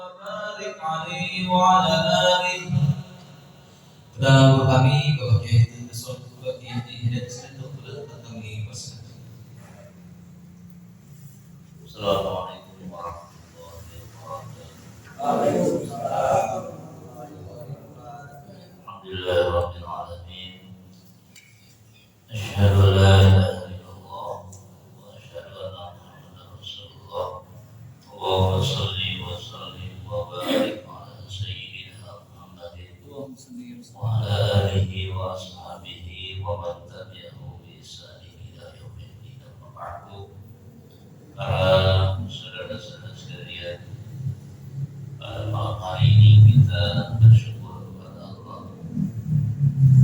وبارك عليه وعلى آله. Saudara kami Bapak Kiai Besar Bapak Kiai Hidayat Sendok kami persilakan. Assalamualaikum warahmatullahi wabarakatuh. Waalaikumsalam. Alhamdulillahirabbil alamin. Asyhadu an la ilaha illallah wa asyhadu anna Muhammadar Rasulullah. Allahumma shalli wa sallim wa barik ala sayyidina Muhammadin wa ala alihi wa ashabihi wa man tabi'ahu bi ihsanin ila yaumil din. Amma ba'du. Para saudara-saudara sekalian, pada malam hari ini kita bersyukur kepada Allah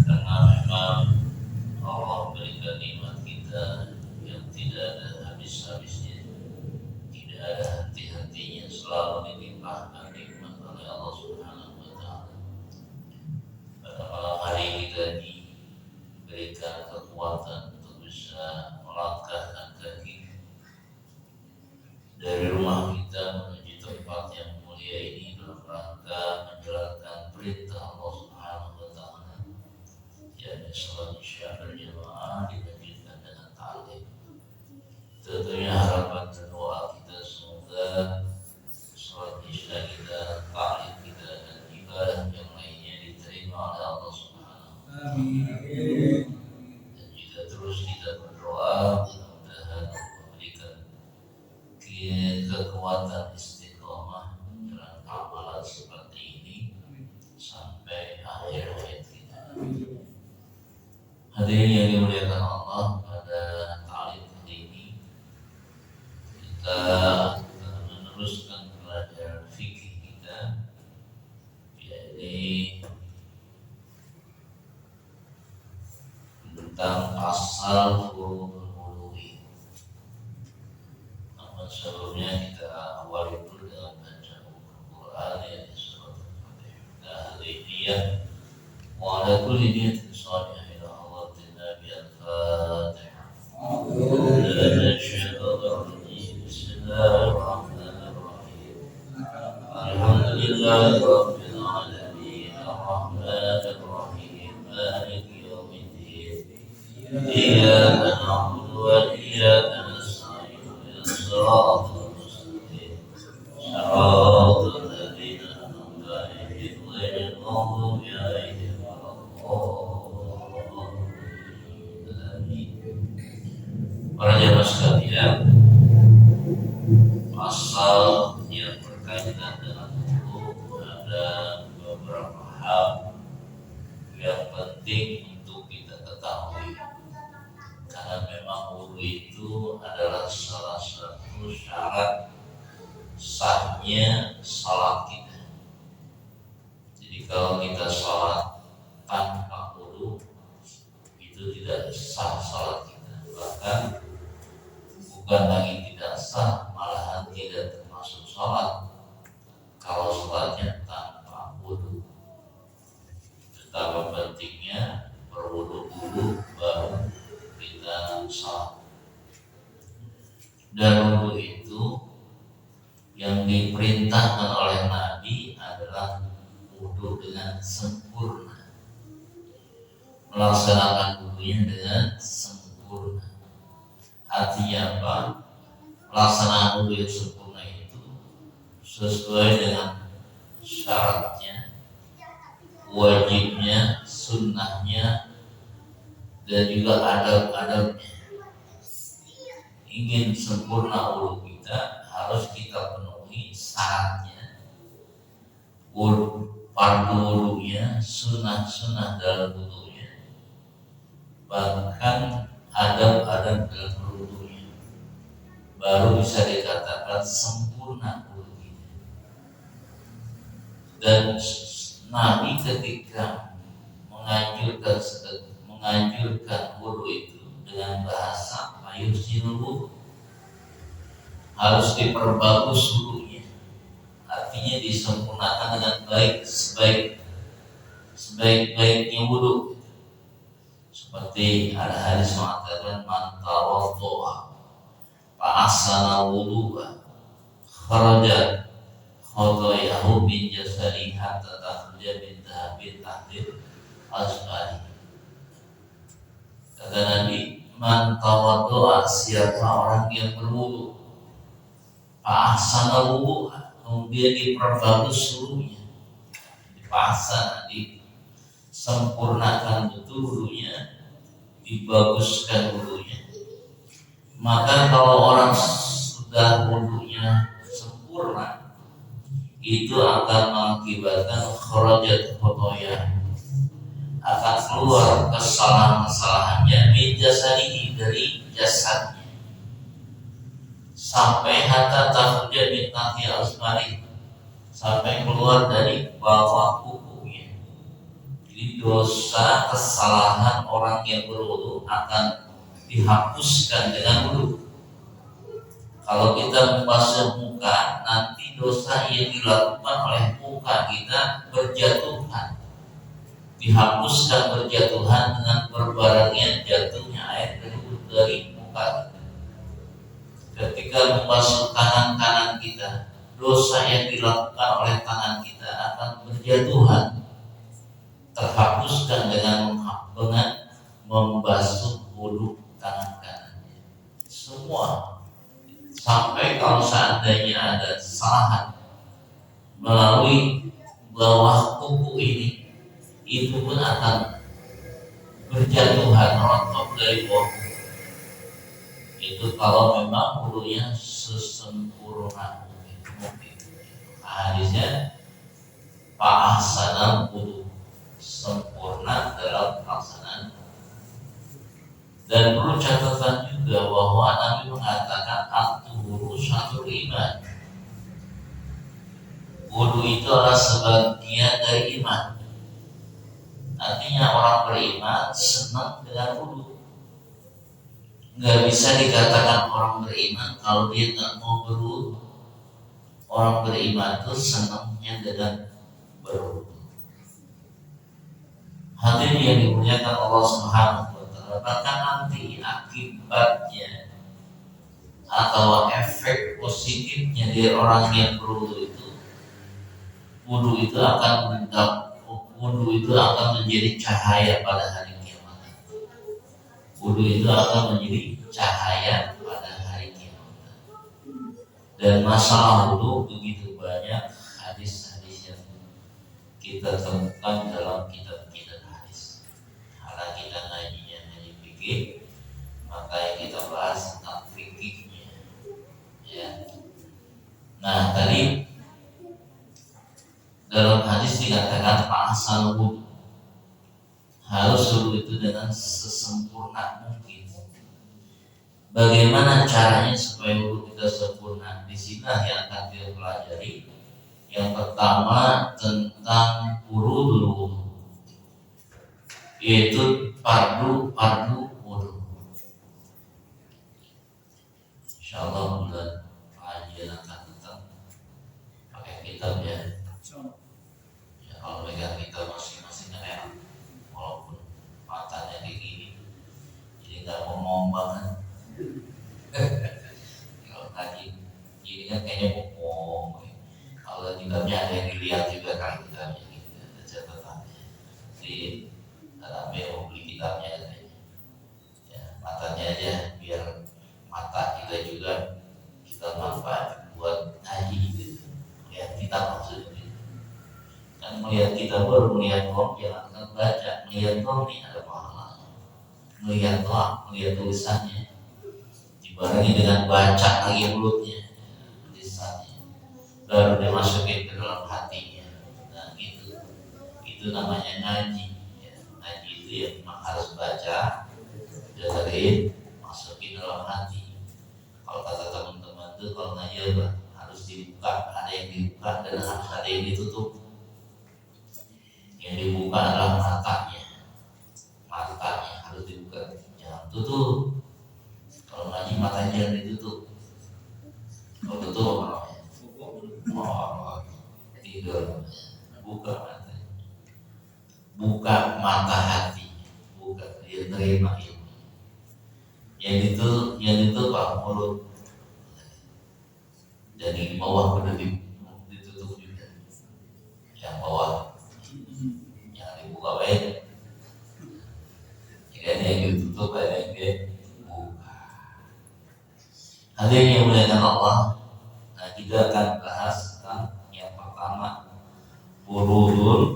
karena memang Allah berikan nikmat kita yang tidak ada habis-habisnya, tidak ada henti-hentinya, selalu dilimpahkan nikmat oleh Allah Subhanahu wa Ta'ala. Pada malam hari kita diberikan kekuatan untuk bisa melangkahkan kaki dari rumah kita menuju tempat yang mulia ini dalam rangka menjalankan perintah Allah Subhanahu wa Ta'ala, yakni salat isya berjamaah dilanjutkan dengan ta'lim. Tentunya harapan dan doa kita semoga salat isya kita, ta'lim kita dan ibadah yang lainnya diterima oleh Allah Subhanahu wa Ta'ala. Amin. Dan jika terus kita berdoa, mudah-mudahan Allah memberikan kekuatan istiqomah dalam amalan seperti ini sampai akhir hayat kita. Hadirin yang dimuliakan Allah, pada ta'lim kali ini kita akan meneruskan pelajaran fikih kita, yaitu tentang pasal furu'ul uluwi. Namun sebelumnya kita awali dulu dengan baca Al-Quran, yaitu surat Al-Fatihah. Al-Fatihah wa ala kulli niyatin salihah ila hadratina bi al-Fatihah. Bismillahirrahmanirrahim. Alhamdulillahi rabbil alamin. Ar-Rahmanir Rahim. Maliki yaumiddin. Iyyaka na'budu wa iyyaka nasta'in. الصراط المستقيم صراط الذين أنعمت عليهم غير المغضوب عليهم ولا الضالين. Para jemaah sekalian, pasal yang berkaitan dengan hukum ada beberapa hal yang penting untuk kita ketahui, karena memang wudu itu adalah salah satu syarat sahnya salat kita. Jadi kalau kita salat tanpa wudu, itu tidak sah salat kita. Bahkan bukan lagi tidak sah, malahan tidak termasuk salat kalau salatnya tanpa wudu. Betapa pentingnya berwudu dulu baru kita salat. Dan wudu itu yang diperintahkan oleh Nabi adalah wudu dengan sempurna, melaksanakan wudunya dengan sempurna. Artinya apa? Pelaksanaan wudu yang sempurna itu sesuai dengan syaratnya, wajibnya, sunnahnya, dan juga adab-adabnya. Ingin sempurna wudu kita, harus kita penuhi syaratnya, fardu wudunya, sunnah-sunnah dalam wudunya, bahkan adab-adab dalam wudunya, baru bisa dikatakan sempurna wudu kita. Dan Nabi ketika menganjurkan wudu itu dengan bahasa ayusinul, harus diperbagus wudunya, artinya disempurnakan dengan baik, sebaik-baiknya wudu. Seperti ada hadis mengatakan, man tawaddo'a fa ahsana wudu'a kharaja khotoyahu min jasadi hatta takhruja min dhahabin tahdid asfali. Kata Nabi, man tawaddu'a, siapa orang yang berwudu, fa ahsana wudu, kemudian diperbagus wudunya, dipasang, disempurnakan betul wudunya, dibaguskan wudunya. Maka kalau orang sudah wudunya sempurna, itu akan mengakibatkan kharajat khotoya, akan keluar kesalahan-kesalahannya min jasadihi, dari jasadnya, sampai hatta takhruja min tahti asfali, sampai keluar dari bawah kukunya. Jadi dosa kesalahan orang yang berwudu akan dihapuskan dengan wudu. Kalau kita membasuh muka, nanti dosa yang dilakukan oleh muka kita berjatuhan, dihapuskan berjatuhan dengan berbarengnya jatuhnya air dari muka kita. Ketika membasuh tangan kanan kita, dosa yang dilakukan oleh tangan kita akan berjatuhan, terhapuskan dengan membasuh wudu tangan kanannya. Semua, sampai kalau seandainya ada kesalahan melalui bawah kuku ini, itu pun akan berjatuhan, rontok dari bawah kuku. Itu kalau memang wudunya sesempurna mungkin. Hadisnya Pak Ahsanal wudu, sempurna dalam pelaksanaan. Dan perlu catatan juga bahwa Nabi mengatakan at-tuhuru syatrul iman. Wudu itu adalah sebagian dari iman. Artinya orang beriman senang dengan wudu. Nggak bisa dikatakan orang beriman kalau dia nggak mau berwudu. Orang beriman itu senangnya dengan berwudu. Hadirin yang dimuliakan Allah Subhanahu wa Ta'ala, bahkan nanti akibatnya atau efek positifnya dari orang yang berwudu itu, wudu itu akan menjadi cahaya pada hari kiamat. Wudu itu akan menjadi cahaya pada hari kiamat. Dan masalah wudu begitu banyak hadis-hadis yang kita temukan dalam kitab-kitab hadis. Karena kita ngajinya ngaji fikih, maka yang kita bahas tentang fikihnya. Ya. Nah, tadi dalam hadis dikatakan asal wudu, harus wudu itu dengan sesempurna mungkin. Bagaimana caranya supaya wudu kita sempurna? Di sini yang akan kita pelajari. Yang pertama tentang furudul wudu, yaitu fardu wudu. Insyaallah bulan pengajian akan datang pakai kitab ya. Kalau pegang kita masing-masing kan walaupun matanya kayak gini, jadi nggak ngomong banget. Kalau ngaji ini kan kayaknya ngomong. Kalau kitabnya ada yang dilihat juga kan kitabnya gitu, ada catatannya. Jadi rame mau beli kitabnya katanya. Ya, matanya aja biar mata kita juga kita manfaat buat ngaji gitu. Lihat kitab maksudnya. Kan melihat kita baru melihat doang, jangan baca. Melihat doang ini ada pahala. Melihat doang, melihat tulisannya dibarengi dengan baca lagi mulutnya, tulisannya, baru dimasukin ke dalam hatinya. Nah itu namanya ngaji. Ya, ngaji itu ya memang harus baca, dengerin, masukin dalam hati. Kalau kata teman-teman tuh kalau ngaji harus dibuka, ada yang dibuka dan harus ada yang ditutup. Yang dibuka adalah matanya harus dibuka, jangan tutup. Kalau ngaji matanya jangan ditutup. Kalau tutup apa namanya? Tidur. Buka matanya, buka mata hati, buka dia terima ilmu. Yang itu pak mulut, dan di bawah udah ditutup dengan Allah. Nah, kita akan bahas tentang yang pertama, furudul wudu.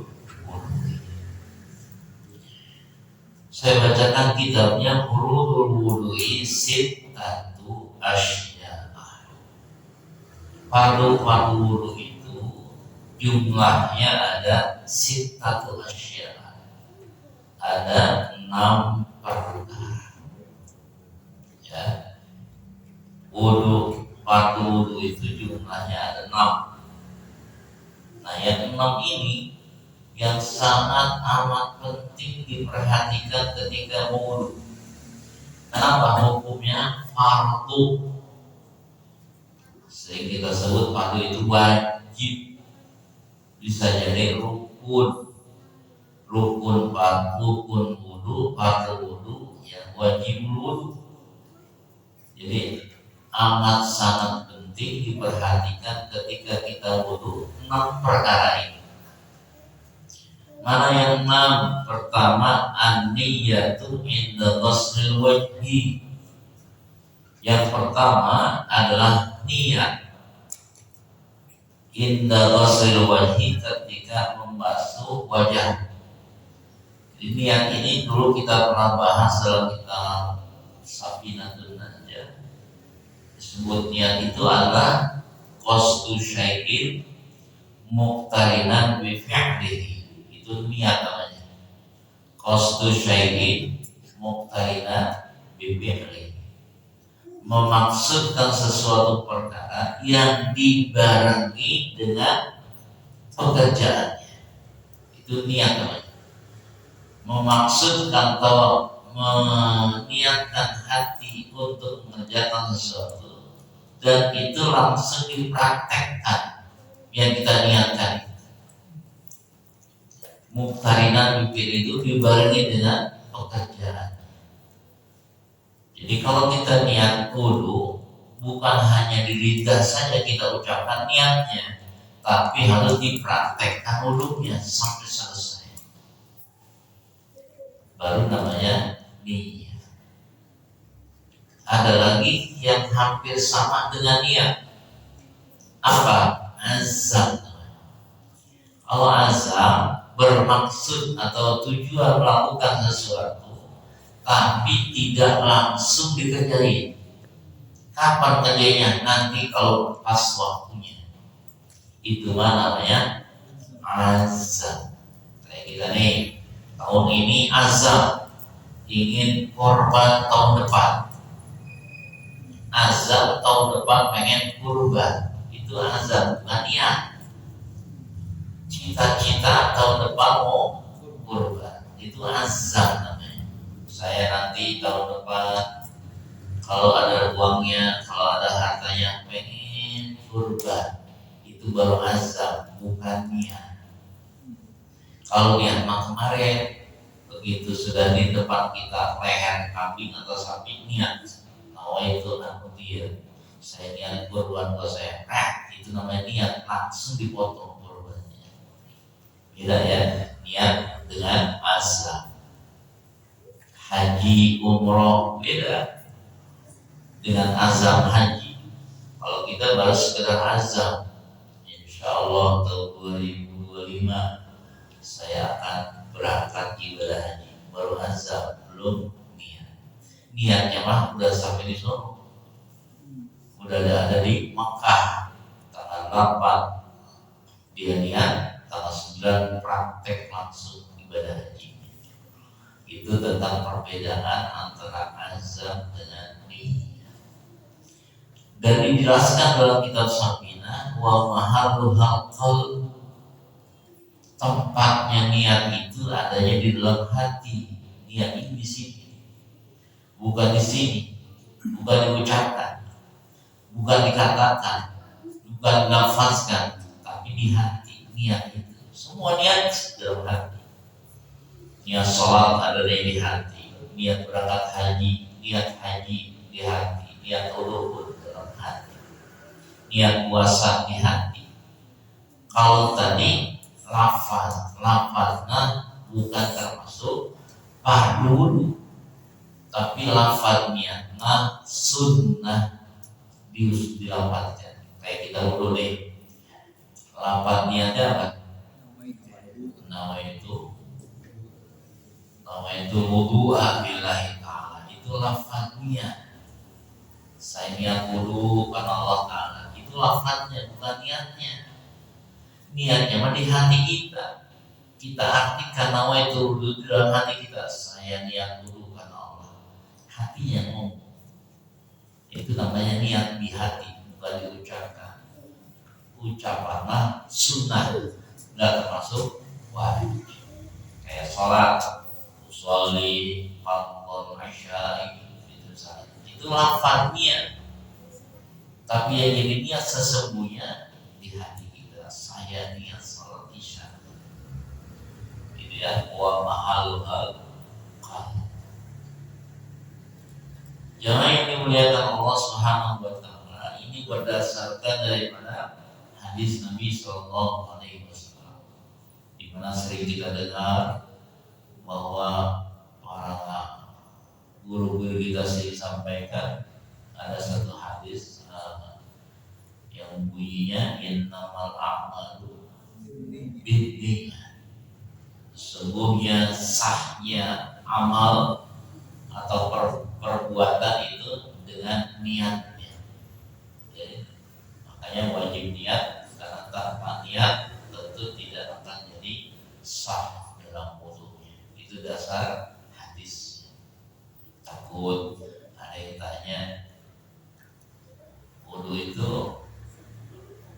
Saya bacakan kitabnya Furudul Wudu'i Sittatu Asya. Fardu wudu itu jumlahnya ada sittatu asya. Ada 6 perkara. Ya. Fardu wudu itu jumlahnya ada 6. Nah, yang 6 ini yang sangat amat penting diperhatikan ketika wudu. Kenapa? Hukumnya fardu. Sehingga kita sebut fardu itu wajib. Bisa jadi rukun wudu, fardu wudu, ya wajib wudu. Jadi amat sangat penting diperhatikan ketika kita wudu 6 perkara ini. Mana yang 6? Pertama, an-niyatu inda ghuslil wajhi. Yang pertama adalah niat inda ghuslil wajhi, ketika membasuh wajah. Jadi niat ini dulu kita pernah bahas dalam kitab Safinatun Najah. Disebut niat itu adalah qasdu syai'in muqtarinan bi fi'lihi. Itu niat namanya. Qasdu syai'in muqtarinan bi fi'lihi. Memaksudkan sesuatu perkara yang dibarengi dengan pekerjaannya. Itu niat namanya. Memaksudkan atau meniatkan hati untuk mengerjakan sesuatu dan itu langsung dipraktekkan yang kita niatkan. Muqtarinan bipil itu dibarengi dengan pekerjaan. Jadi kalau kita niat wudu, bukan hanya di lidah saja kita ucapkan niatnya, tapi harus dipraktekkan wudunya sampai selesai. Baru namanya niat. Ada lagi yang hampir sama dengan niat. Apa? Azam. Kalau azam bermaksud atau tujuan melakukan sesuatu, tapi tidak langsung dikerjain. Kapan kerjanya? Nanti kalau pas waktunya. Itu namanya azam. Kayak kita nih, tahun ini azam ingin korban tahun depan. Azam tahun depan pengen kurban. Itu azam, bukan niat. Cita-cita tahun depan mau kurban. Itu azam namanya. Saya nanti tahun depan kalau ada uangnya, kalau ada hartanya pengen kurban. Itu baru azam, bukan niat. Kalau niat mah kemarin begitu sudah di depan kita leher kambing atau sapi, niat itu aku dia saya niat kurban kalau saya itu namanya niat, langsung dipotong kurbannya. Beda ya, niat dengan azam. Haji umroh beda dengan azam haji. Kalau kita baru sekedar azam, insya Allah tahun 2025 saya akan berangkat ibadah haji, baru azam, belum niat. Niatnya mah udah sampai di sana, udah ada di Makkah tanggal 8 dia niat, tanggal 9 praktek langsung ibadah haji. Itu tentang perbedaan antara azam dengan niat. Dan dijelaskan dalam kitab Safinah, wa mahalluhal qalb, tempatnya niat itu adanya di dalam hati. Niat ini di sini, bukan di sini, bukan diucapkan, bukan dikatakan, bukan dilafazkan, tapi di hati. Niat itu semua niat dalam hati. Niat sholat ada di hati, niat berangkat haji, niat haji di hati, niat wudu dalam hati, niat puasa di hati. Kalau tadi lafaznya bukan termasuk fardu, tapi lafaz niatnya sunnah dilapatkan. Kayak kita dulu deh, lapat niatnya apa? Nama itu wudu billahi ta'ala, itu lafadznya. Saya niat wudu karena Allah Ta'ala, itu lafadznya, bukan niatnya. Niatnya mah di hati kita. Kita artikan nama itu wudu di dalam hati kita. Saya niat wudu karena Allah. Hatinya ngomong. Itu namanya niat di hati, bukan diucapkan. Ucapanlah sunnah, nggak termasuk wajib. Kayak sholat, usolli, fardhu isya'i, itu lafaznya. Tapi yang jadi niat sesungguhnya di hati kita. Saya niat sholat isya. Itu ya, wa mahalul qalb. Jangan yang dimuliakan Allah Subhanahu wa taala, ini berdasarkan daripada hadis Nabi sallallahu alaihi wasallam. Di mana sering kita dengar bahwa para guru-guru kita sering sampaikan ada satu hadis yang bunyinya innamal a'malu binniyat. Sesungguhnya sahnya amal atau perbuatan itu dengan niatnya. Jadi, makanya wajib niat, karena tanpa niat tentu tidak akan jadi sah dalam wudunya. Itu dasar hadis. Takut ada yang tanya, wudu itu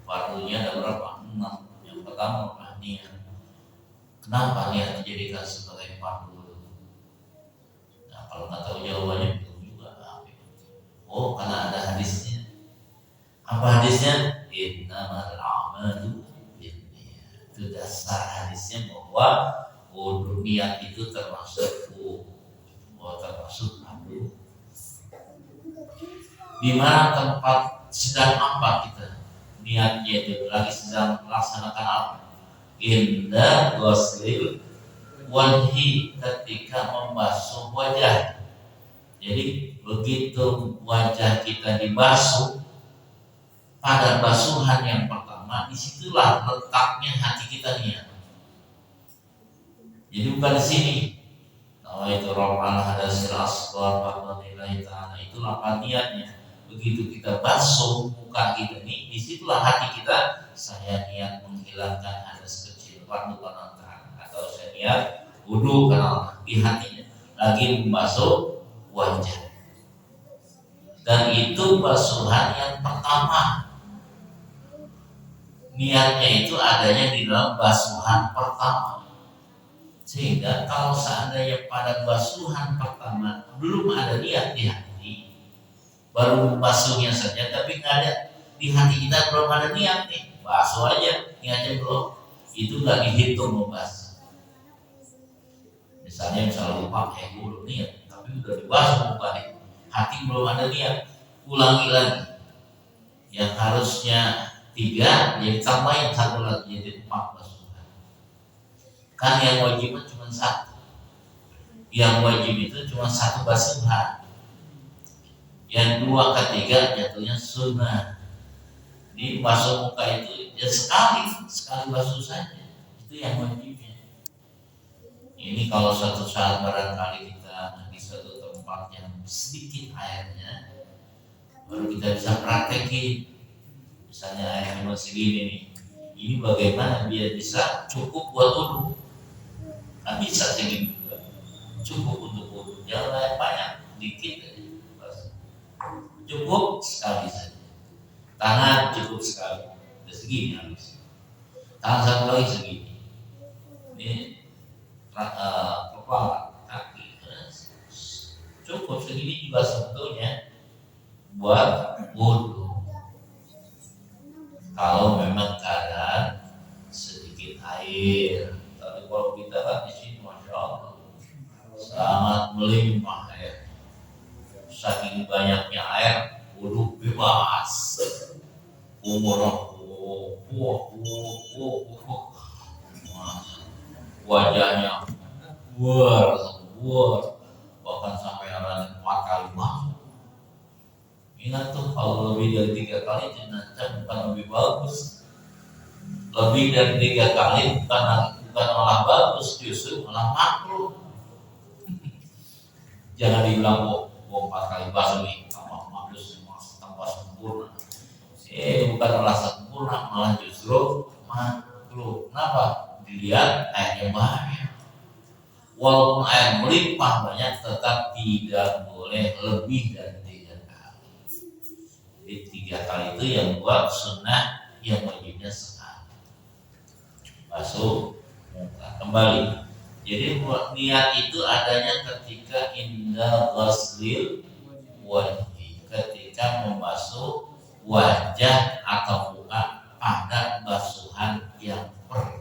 fardunya ada berapa? 6. Yang pertama niat. Kenapa niat dijadikan sebagai fardu? Kalau nggak tahu jawabannya belum juga. Oh, karena ada hadisnya. Apa hadisnya? Innamal a'malu binniyat. Itu dasar hadisnya bahwa wudu niat itu termasuk fardu. Di mana tempat sedang apa kita? Niatnya itu lagi sedang melaksanakan apa? Inda ghuslil wajhi, ketika membasuh wajah. Jadi begitu wajah kita dibasuh, pada basuhan yang pertama, disitulah letaknya hati kita niat. Jadi bukan di sini. Kalau itu Rabbana hadasil asghar wa lillahi ta'ala, itulah niatnya. Begitu kita basuh muka kita ini, disitulah hati kita, saya niat menghilangkan hadas kecil, fardu atau saya niat wudu karena di hatinya lagi membasuh wajah. Dan itu basuhan yang pertama. Niatnya itu adanya di dalam basuhan pertama. Sehingga kalau seandainya pada basuhan pertama belum ada niat di hati, baru membasuhnya saja, tapi nggak ada di hati kita, belum ada niat nih, basuh aja, niatnya belum, itu nggak dihitung membasuh. Misalnya lupa gue belum niat, tapi udah dibasuh muka nih, hati belum ada niat, ulangi lagi. Yang harusnya 3, jadi tambahin 1 lagi, jadi 4 basuhan. Kan yang wajib cuma 1. Yang wajib itu cuma 1 basuhan. Yang 2 ke 3 jatuhnya sunnah. Di basuh muka itu ya sekali basuh saja, itu yang wajibnya. Ini kalau suatu saat barangkali kita di suatu tempat yang sedikit airnya, baru kita bisa praktekin. Misalnya airnya masih segini nih, ini bagaimana biar bisa cukup buat wudu? Kan bisa segini juga, cukup untuk wudu. Jangan banyak, dikit aja. Cukup sekali saja. Tangan cukup sekali, udah segini harus. Tangan satu lagi segini. Ini kepala, kaki, cukup segini juga sebetulnya buat wudu. Kalau memang keadaan sedikit air, tapi kalau kita kan di sini, masya Allah, sangat melimpah air. Saking banyaknya air, wudu bebas. Wajahnya buar, bahkan sampai ada 4 kali masuk. Ini Ingat tuh, kalau lebih dari 3 kali jenazah bukan lebih bagus. Lebih dari 3 kali bukan malah bagus, justru malah makruh. Jangan dibilang oh 4 kali basuh tambah bagus, tambah sempurna. Bukan malah sempurna, malah justru makruh. Kenapa? Dilihat airnya banyak. Walaupun air melimpah banyak, tetap tidak boleh lebih dari 3 kali. Jadi 3 kali itu yang buat sunnah, yang wajibnya sekali. Basuh muka kembali. Jadi niat itu adanya ketika indah ghaslil wajhi, ketika membasuh wajah atau muka pada basuhan yang pertama.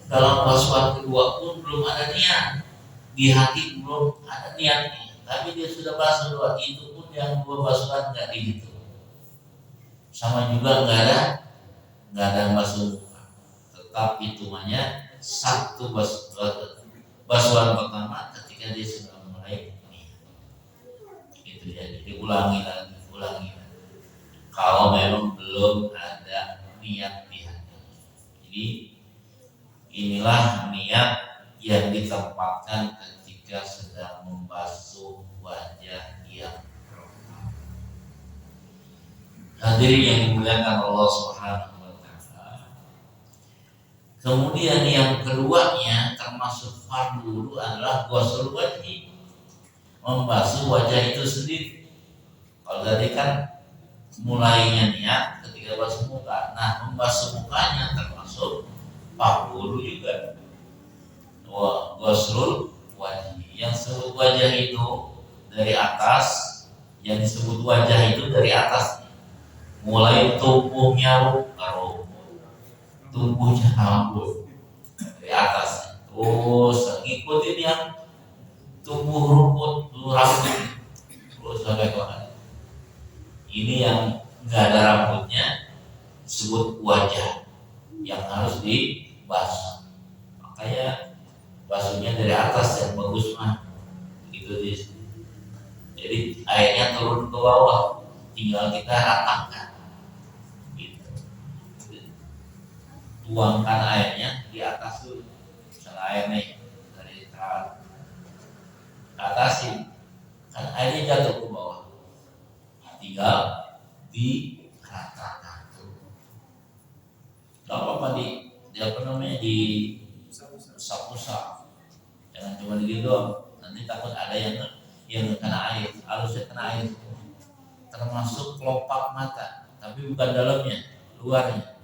Dalam basuhan kedua pun belum ada niat, di hati belum ada niat nih, tapi dia sudah basuh 2, itu pun yang 2 basuhan nggak dihitung. Sama juga nggak ada basuh muka, tetap hitungannya 1 basuhan pertama ketika dia sudah mulai niat. Gitu ya, jadi ulangi lagi. Kalau memang belum ada niat di hati. Jadi inilah niat yang ditempatkan ketika sedang membasuh wajah yang pertama. Hadirin yang dimuliakan Allah Subhanahu wa taala. Kemudian yang keduanya termasuk fardu wudu adalah ghusl wajhi, membasuh wajah itu sendiri. Kalau tadi kan mulainya niat ketika basuh muka. Nah, membasuh mukanya termasuk fardu wudu juga. Ghusl wajhi. Yang disebut wajah itu dari atas, yang disebut wajah itu dari atas. Mulai tubuhnya tubuhnya rambut dari atas, terus ngikutin yang tubuh rumput rambut terus sampai ke mana. Ini yang nggak ada rambutnya disebut wajah yang harus dibasuh. Makanya basuhnya dari atas yang bagus mah gitu sih. Jadi airnya turun ke bawah, tinggal kita ratakan. Tuangkan airnya di atas dulu. Misalnya air nih dari atasin, kan airnya jatuh ke bawah, tinggal diratakan tuh. Gak apa-apa di usap-usap, jangan cuma gitu doang. Nanti takut ada yang kena air, harusnya kena air, termasuk kelopak mata, tapi bukan dalamnya, luarnya.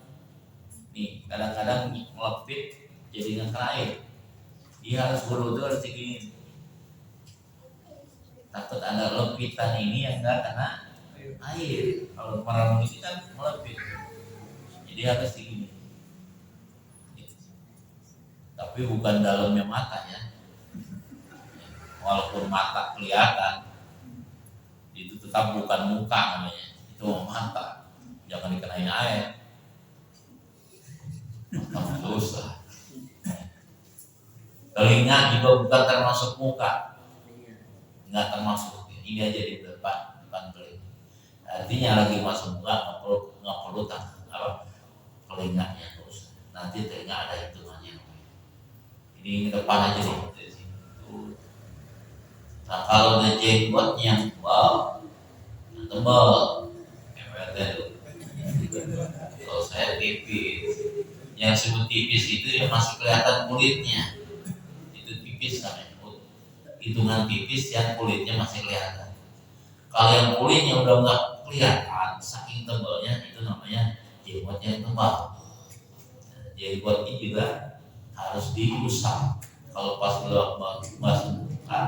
Nih, kadang-kadang melepit jadi nggak kena air. Dia harus berwudu, harus digini. Takut ada lepitan ini yang nggak kena air. Kalau merem ini kan melepit, jadi harus digini. Tapi bukan dalamnya mata ya. Walaupun mata kelihatan, itu tetap bukan muka namanya. Itu mata, jangan dikenain air. Dosa. Telinga juga bukan termasuk muka, nggak termasuk. Ini aja di depan telinga. Artinya lagi masuk muka nggak perlu telinganya terus. Nanti telinga ada hitungannya. Ini depan aja di situ. Nah, kalau ada jenggotnya, wow, tebal, kalau saya tipis. Yang disebut tipis itu yang masih kelihatan kulitnya, itu tipis namanya. Hitungan tipis yang kulitnya masih kelihatan. Kalau yang kulitnya udah nggak kelihatan, saking tebalnya, itu namanya jenggotnya yang tebal. Jenggot ini juga harus diusap. Kalau pas masuk muka,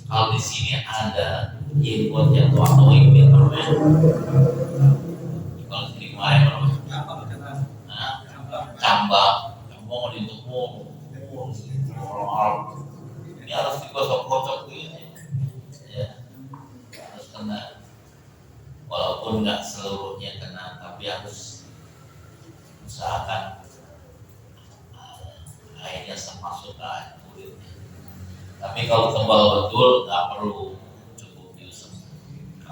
kalau di sini ada jenggot yang tua-tua itu namanya. Kalau sini kemarin cambang mau ditukung, ini harus digosok-gosok begini, ya harus kena, walaupun nggak seluruhnya kena, tapi harus usahakan airnya masuk ke kulitnya. Tapi kalau tebal betul nggak perlu, cukup diusap.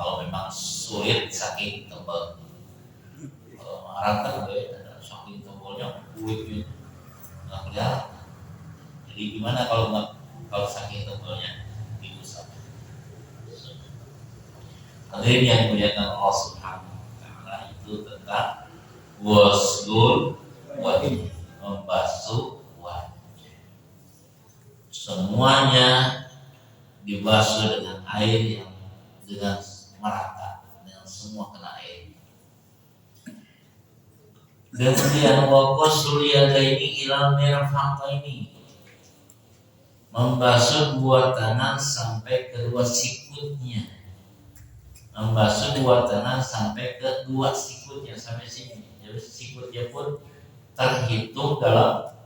kalau memang sulit saking tebal. Kalau Arab kan saking tebalnya kulitnya nggak kelihatan. Jadi gimana kalau saking tebalnya diusap? Hadirin yang dimuliakan Allah Subhanahu wa taala, itu tentang ghuslul wajh, membasuh wajah. Semuanya dibasuh dengan air yang dengan merata, dengan semua kena air. Kemudian wa ghuslul yadaini ila mirfaqaini, membasuh dua tangan sampai kedua sikutnya. Membasuh dua tangan sampai ke dua sikutnya, sampai sini. Jadi sikutnya pun terhitung dalam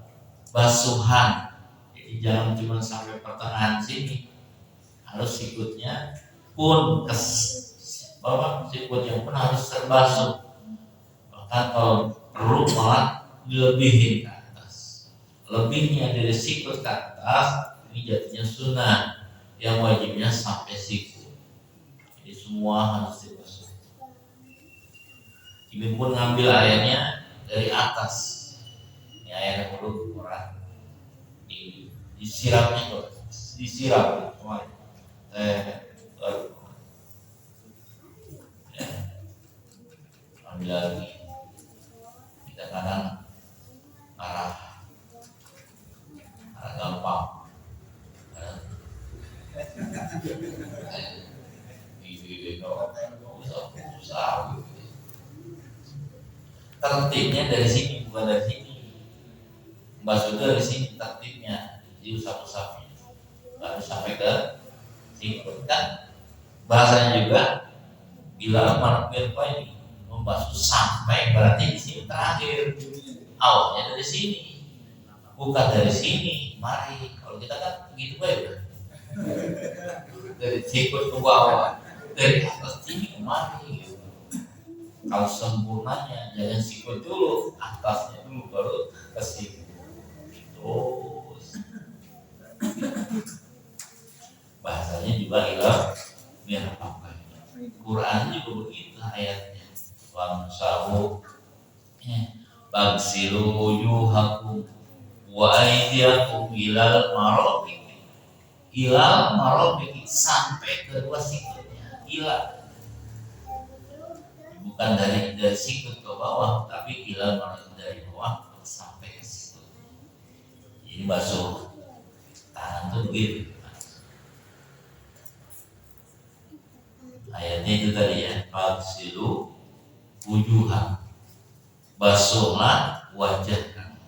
basuhan. Jadi jangan cuma sampai pertengahan sini, harus sikutnya pun ke bawah, sikutnya pun harus terbasuh. Bahkan kalau perlu malah dilebihin ke atas. Lebihnya dari sikut ke atas ini jadinya sunnah, yang wajibnya sampai sikut. Jadi semua harus dibasuh. Ini pun ngambil airnya dari atas. Ini airnya perlu kurang. Disiramnya tuh, disiram kemarin. Ambil lagi. Kita kadang arah gampang. Tertibnya dari sini, bukan dari sini. Basuh dari sini tertibnya, diusap-usapnya baru sampai ke sikut. Kan bahasanya juga bila marmirpa ini membasuh sampai, berarti di sini terakhir, awalnya dari sini, bukan dari sini. Mari, kalau kita kan begitu baik, dari sikut ke bawah, dari atas sini kemari. Kalau sempurnanya jangan sikut dulu, atasnya dulu baru ke sikut. Terus bahasanya juga ilah mirfaqain. Quran juga begitu ayatnya. Wamsahu bagsilu wujuhakum wa aydiyakum ilal marafiq. Ilal marafiq sampai kedua sikutnya. Ilal bukan dari sikut ke bawah, tapi ilal marafiq, dari bawah sampai ke sikut. Jadi basuh tangan itu begitu. Ayatnya itu tadi ya, bagsilu wujuha, basuhlah wajah kamu.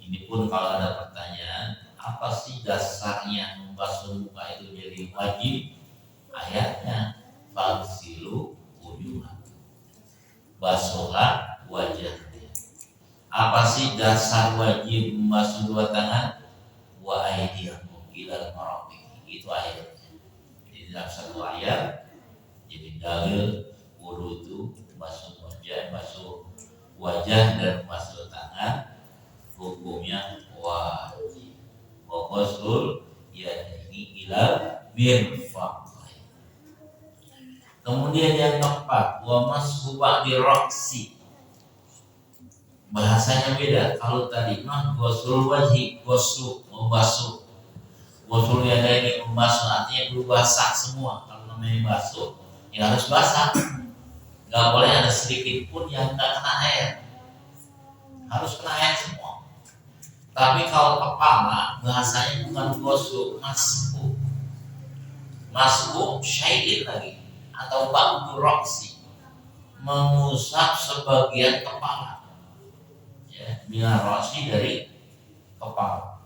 Ini pun kalau ada pertanyaan, apa sih dasarnya membasuh muka itu jadi wajib? Ayatnya bagsilu wujuha, basuhlah wajah. Apa sih dasar wajib membasuh dua tangan? Wa aydiyakum ilal marafiq. Itu ayatnya. Jadi dalam satu ayat jadi dalil wudu itu basuh wajah dan basuh tangan hukumnya wajib. Wa ghuslul yadaini ilal mirfaqain. Kemudian yang keempat, wa mashu ba'di ra'si. Bahasanya beda. Kalau tadi mah ghuslul wajhi, ghuslu membasuh. Ghuslul yadaini membasuh, artinya perlu basah semua. Kalau namanya basuh ya harus basah, nggak boleh ada sedikit pun yang nggak kena air, harus kena air semua. Tapi kalau kepala bahasanya bukan gosok, masku syai'in lagi, atau ba'du roksi, mengusap sebagian kepala, ya, bila roksi dari kepala.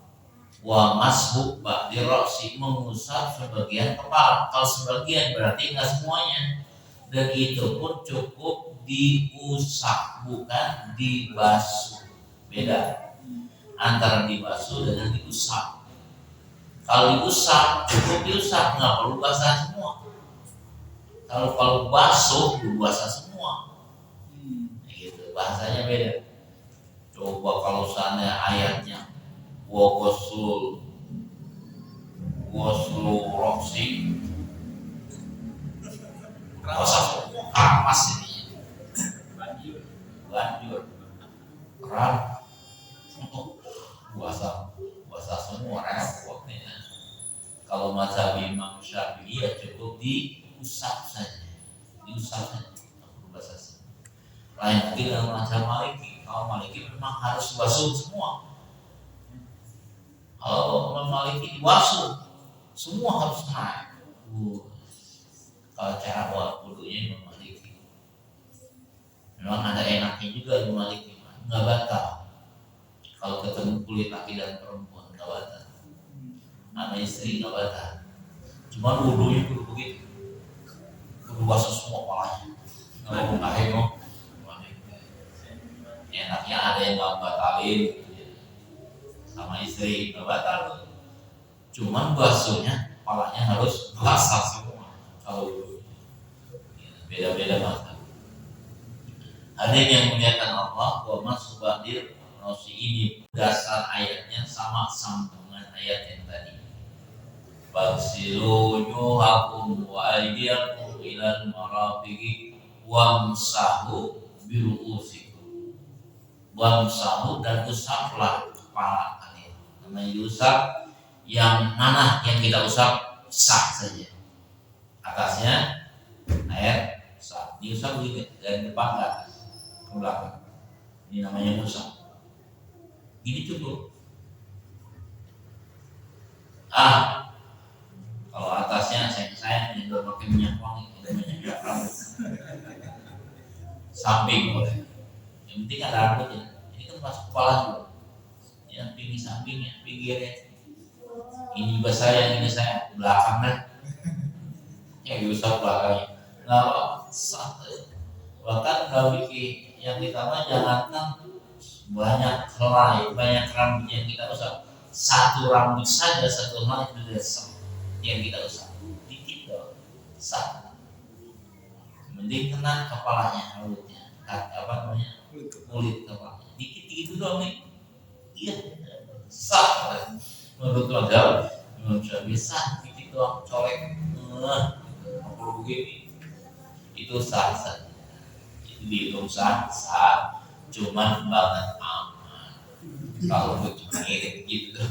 Wa mashu ba'di roksi, mengusap sebagian kepala. Kalau sebagian berarti enggak semuanya. Dan itu pun cukup diusap, bukan dibasuh. Beda antara dibasuh dengan diusap. Kalau diusap cukup diusap, nggak perlu basah semua. Kalau basuh perlu basah semua. Gitu, bahasanya beda. Coba kalau seandainya ayatnya wa ghuslu roksi, Puasa panas ini. Banjir. Keran. Puasa semua repot nih. Kalau mazhab Imam Syafi'i ya cukup diusap saja. Basah. Lain lagi dalam mazhab Maliki. Kalau Maliki memang harus basuh semua. Kalau Maliki dibasuh, semua harus naik. Kalau cara buat wudunya Imam Maliki, memang ada enaknya juga Imam Maliki, nggak batal. Kalau ketemu kulit laki dan perempuan nggak batal, anak istri nggak batal. Cuma wudunya kudu begitu, kudu basuh semua palanya. Nggak mau ngaheng. Enaknya ada yang nggak batalin, sama istri nggak batal. Cuman basuhnya palanya harus basah semua. Kalau beda-beda mazhab. Ada yang muliakan Allah, wa masubadir rosi ini dasar ayatnya sama dengan ayat yang tadi. Bagsilu nyuhakum wa aydiyakum ilal marafiqi wamsahu biru'usikum. Wamsahu dan usaplah kepala kalian. Namanya diusap, yang mana yang kita usap sah saja. Atasnya air sah. Diusap begitu dari depan ke atas ke belakang. Ini namanya usap. Ini cukup. Kalau atasnya sayang ini udah pakai minyak wangi, ada minyak rambut. Samping boleh. Yang penting ada rambutnya. Ini kan masuk kepala juga. Yang sampingnya, pinggirnya. Ini juga saya, belakangnya. Yang diusap belakangnya. Nah, bahkan kalau bikin yang ditambah jangankan banyak helai, banyak rambut yang kita usap. Satu rambut saja, satu helai sudah sah yang kita usap. Dikit dong, sah. Mending kena kepalanya, rambutnya, kulit kepalanya. Dikit gitu dong nih. Iya, sah. Menurut mazhab Imam Syafi'i sah, dikit doang, colek. Kalau begini itu sah saja. Itu dihitung sah, cuman banget aman. Kalau cuma ngirit gitu,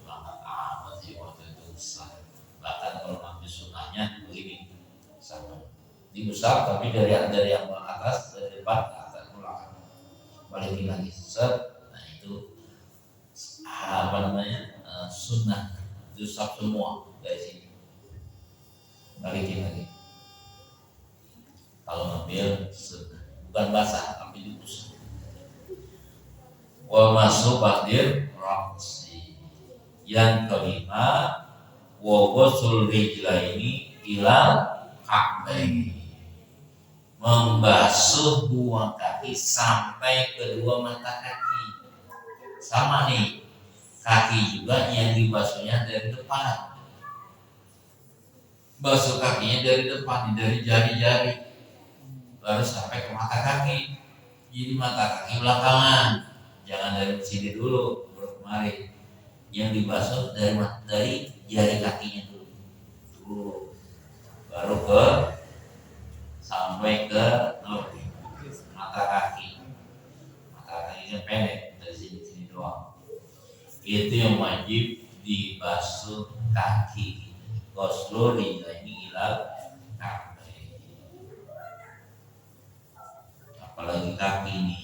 banget aman sih waktu itu sah. Bahkan kalau ngambil sunnahnya begini sama. Diusap tapi dari yang atas, dari depan ke atas belakang. Balikin lagi set. Nah itu sunnah. Diusap semua dari sini. Balikin lagi. Kalau ngambil sunnah, bukan basah tapi diusap. Wa masuk badir roksi. Yang kelima, wa ghusl rijlaini ila ka'baini. Membasuh dua kaki sampai kedua mata kaki. Sama nih, kaki juga yang dibasuhnya dari depan. Basuh kakinya dari depan, dari jari-jari, baru sampai ke mata kaki. Jadi mata kaki belakangan, jangan dari sini dulu, baru kemari. Yang dibasuh dari jari kakinya dulu, baru ke sampai ke mata kaki. Mata kakinya pendek dari sini doang. Itu yang wajib dibasuh kaki. Ghusl rijlaini ila ka'baini. Apalagi kaki ini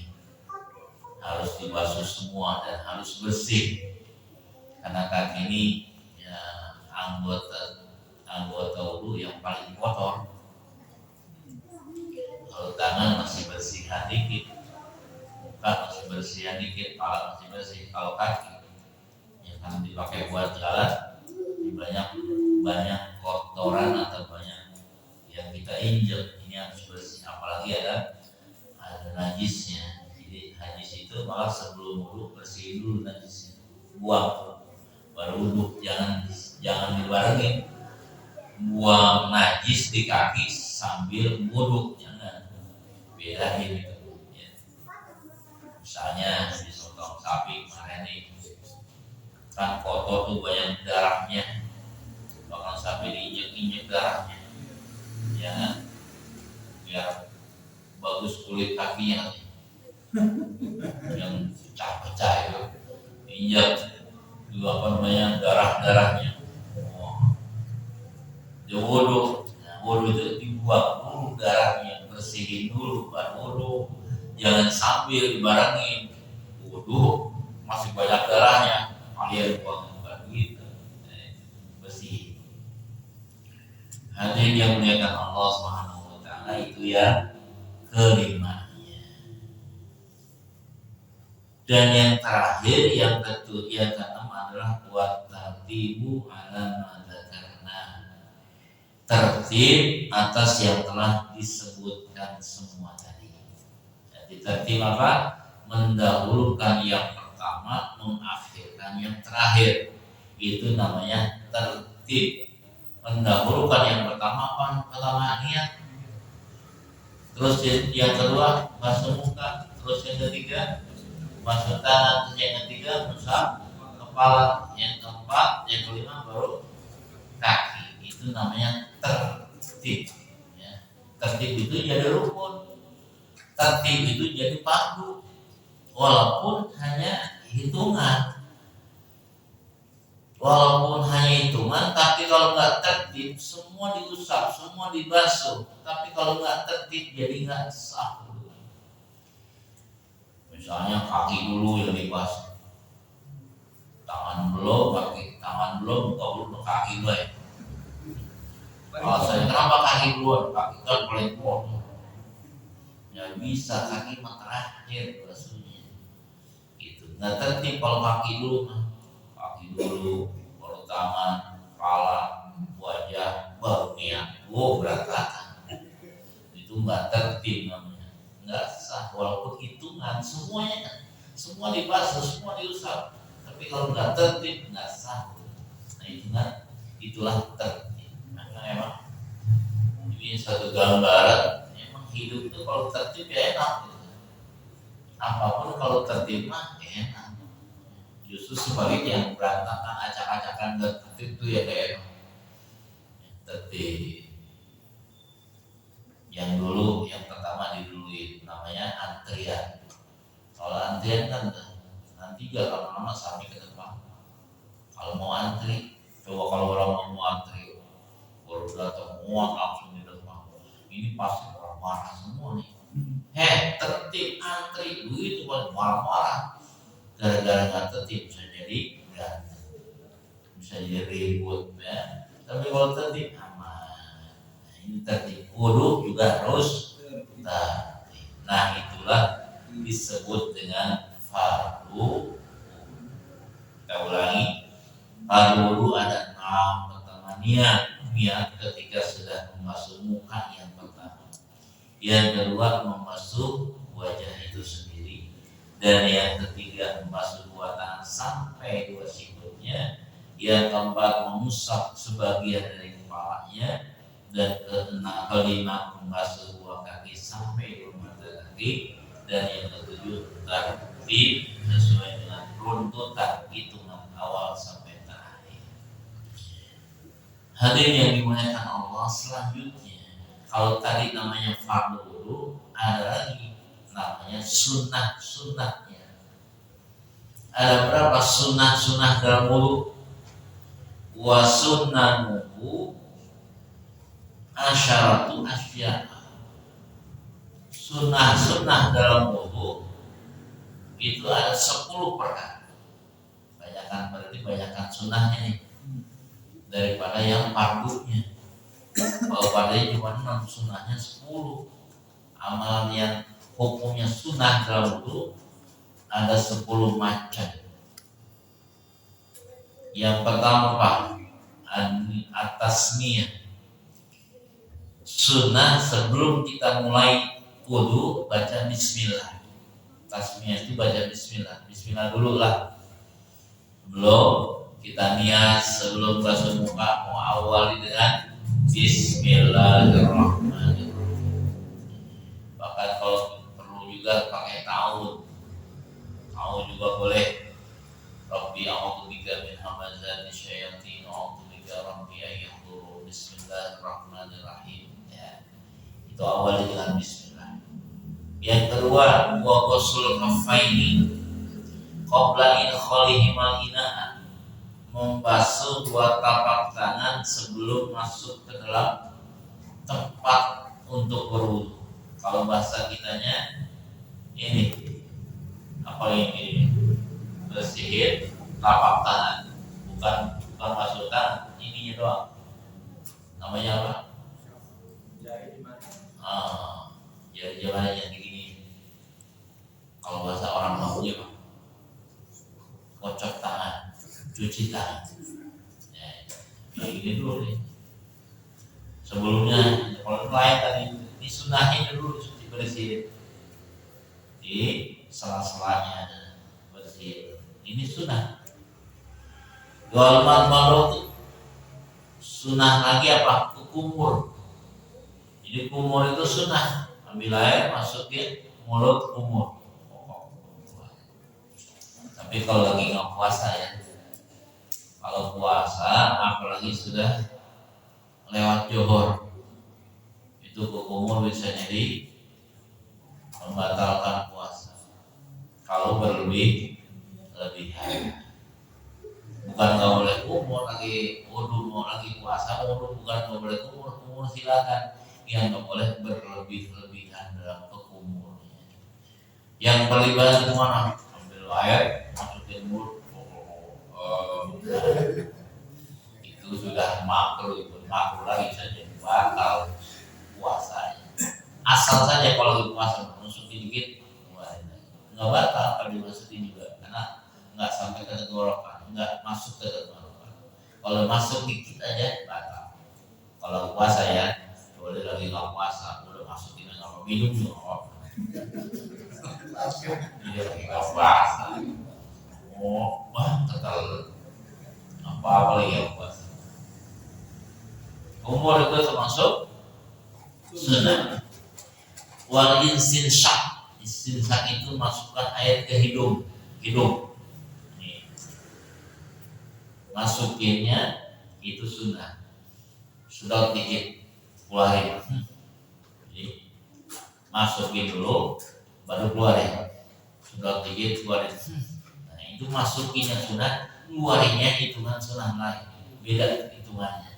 harus dibasuh semua dan harus bersih. Karena kaki ini ya anggota wudu yang paling kotor. Kalau tangan masih bersihan dikit, muka masih bersihan dikit, kepala masih bersih. Kalau kaki yang kan dipakai buat jalan, banyak kotoran atau banyak yang kita injek, ini harus bersih. Apalagi ada najisnya. Jadi najis itu malah sebelum wudu bersihin dulu najisnya, buang baru wudu. Jangan dibarengin, buang najis di kaki sambil wudu, jangan, bedain itu ya. Misalnya disotong sapi kemarin nih, kan kotor tuh banyak darahnya, bahkan sampai diinjek-injek darahnya, ya kan? biar bagus kulit kakinya yang pecah-pecah itu injak juga apa namanya darah-darahnya. Dia wudhu, wudhu itu dibuang dulu darahnya, bersihin dulu baru wudhu, jangan sambil dibarengin wudhu masih banyak darahnya kalian buang bukan gitu, bersih. Hadirin yang muliakan Allah Subhanahu wa taala, itu yang kelimanya. Dan yang terakhir yang keenam adalah wa tartibu ala madzakarna. Tertib atas yang telah disebutkan semua tadi. Jadi tertib apa? Mendahulukan yang pertama, mengakhirkan yang terakhir. Itu namanya tertib. Mendahulukan yang pertama apa? Pertama niat. Terus yang kedua basuh muka. Terus yang ketiga basuh tangan. Terus yang ketiga usap kepala. Yang keempat, yang kelima baru kaki. Itu namanya tertib. Ya. Tertib itu jadi rukun. Tertib itu jadi fardu. Walaupun hanya hitungan. Tapi kalau nggak tertib, semua diusap, semua dibasuh. Tapi kalau nggak tertib, jadi nggak sah. Misalnya kaki dulu yang dibasuh, tangan belum, muka belum, kaki dulu ya. Kalau saya kenapa kaki duluan? Kaki kan paling kotor. Ya bisa, kaki mah terakhir basuhnya. Gitu. Nggak tertib kalau kaki dulu, baru tangan, kepala, wajah, baru niat. Berantakan. Itu nggak tertib namanya, nggak sah. Walaupun hitungan semuanya, semua dibasuh, semua diusap. Tapi kalau nggak tertib, nggak sah. Nah itulah tertib. Karena emang ini satu gambaran. Emang hidup itu kalau tertib ya enak. Apapun kalau tertib mah enak. Justru sebaliknya, berantakan, acak-acakan dan tertib itu ya kayak tertib. Yang pertama diduluin namanya antrian. Kalau antrian kan nanti gak lama-lama sampai ke depan. Kalau mau antri, coba kalau orang mau antri baru datang muat langsung di depan. Ini pasti orang marah semua nih. Tertib antri begitu kan marah-marah. Gara-gara nggak tertib bisa jadi berantem, bisa jadi ribut ya. Tapi kalau tertib aman. Nah, ini tertib. Wudu juga harus tertib. Nah itulah disebut dengan fardu. Kita ulangi, fardu wudu ada 6. Pertama niat ketika sudah membasuh muka yang pertama. Yang kedua membasuh wajah itu sendiri. Dan yang ketiga membasuh 2 tangan sampai 2 sikutnya. Yang keempat mengusap sebagian dari kepalanya. Dan kelima membasuh 2 kaki sampai 2 mata kaki. Dan yang ketujuh tertib sesuai dengan runtutan hitungan awal sampai terakhir. Hadirin yang dimuliakan Allah, selanjutnya kalau tadi namanya fardu wudu, ada lagi namanya sunnahnya. Ada berapa sunnah dalam wudu? Wa sunnanuhu asyaratu asya. Sunnah dalam wudu itu ada 10 perkara. Berarti banyakan sunnahnya nih daripada yang fardunya. Kalau fardunya cuma 6, sunnahnya 10. Amalan yang hukumnya sunnah dalam wudu ada 10 macam. Yang pertama Pak, at-tasmiyah. Sunnah sebelum kita mulai wudu baca bismillah. Tasmiyah itu baca bismillah. Bismillah dulu lah. Belum kita niat sebelum basuh muka mau awali dengan bismillahirrahmanirrahim. Bahkan kalau perlu juga pakai ta'awudz juga boleh. Rabbi a'udzubika min hamazati syayatin wa a'udzubika rabbi an yahdurun. Bismillahirrahmanirrahim. Ya. Itu awalnya dengan bismillah. Yang kedua, wa ghusl kaffaini qabla idkhalihimal ina'a, membasuh dua tapak tangan sebelum masuk ke dalam tempat untuk berwudu. Kalau bahasa kitanya ini apa ini? Bersihin tapak tangan, bukan masuk tangan, ininya doang. Namanya apa? Jari jari yang begini. Kalau bahasa orang maunya apa? Kocok tangan, cuci tangan. Ya, ini dulu nih. Sebelumnya kalau lain tadi di sunahnya dulu dibersihin, di sela-selanya bersih. Ini sunah. Wal madmadah sunah lagi apa? Kumur. Jadi kumur itu sunah. Ambil air masukin mulut kumur. Tapi kalau lagi nggak puasa ya. Kalau puasa apalagi sudah lewat johor, itu kumur bisa jadi membatalkan puasa. Kalau berlebihan, bukan nggak boleh kumur lagi wudu, mau lagi puasa wudu, bukan nggak boleh kumur silakan. Yang nggak boleh berlebihan dalam kekumurnya. Yang berlebihan kemana? Ambil air, masukin mulut, itu sudah makruh, itu makruh lagi saja batal puasanya. Asal saja kalau lagi puasa masukin dikit, nggak batal kalau dimasukin juga, karena nggak sampai ke tenggorokan, nggak masuk ke tenggorokan. Kalau masuk dikit aja batal. Kalau puasa ya, boleh lagi nggak puasa, udah masukin aja nggak minum juga. Dia lagi nggak puasa, ketal apa lagi yang puasa. Umur itu termasuk sunnah. Wal istinsyak itu masukkan air ke hidung. Nih. Masukinnya itu sunnah. Sudah dikit keluarin. Jadi masukin dulu baru keluarin. Sudah dikit keluarin. Nah, itu masukinnya sunnah, keluarinnya hitungan sunnah lain. Beda hitungannya.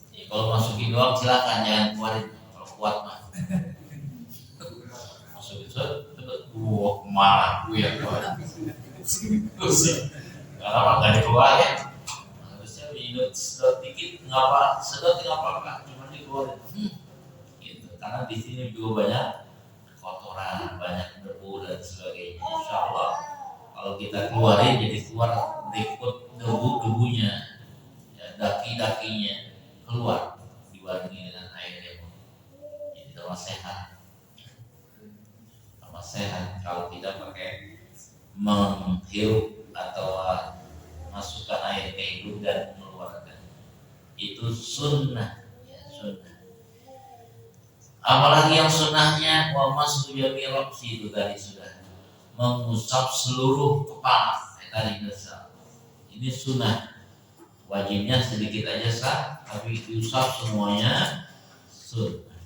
Ya, kalau masukin doang silakan, jangan keluarin. Kalau kuat mah masukin marah gue yang keluarin. Karena mah gak dikeluarin. Harusnya minum sedot dikit nggak apa, sedot nggak apa-apa, cuma dikeluarin. Gitu. Karena di sini juga banyak kotoran, banyak debu dan sebagainya. Insya Allah kalau kita keluarin jadi keluar berikut debunya. Daki-dakinya keluar dibanding dengan air yang jadi sama sehat kalau tidak pakai menghirup atau masukkan air ke hidung dan mengeluarkan, itu sunnah ya, sunnah. Apalagi yang sunnahnya wa mashu jamil ra'si, itu tadi sudah mengusap seluruh kepala tadi besar. Ini sunnah. Wajibnya sedikit aja sah, tapi diusap semuanya sunnah.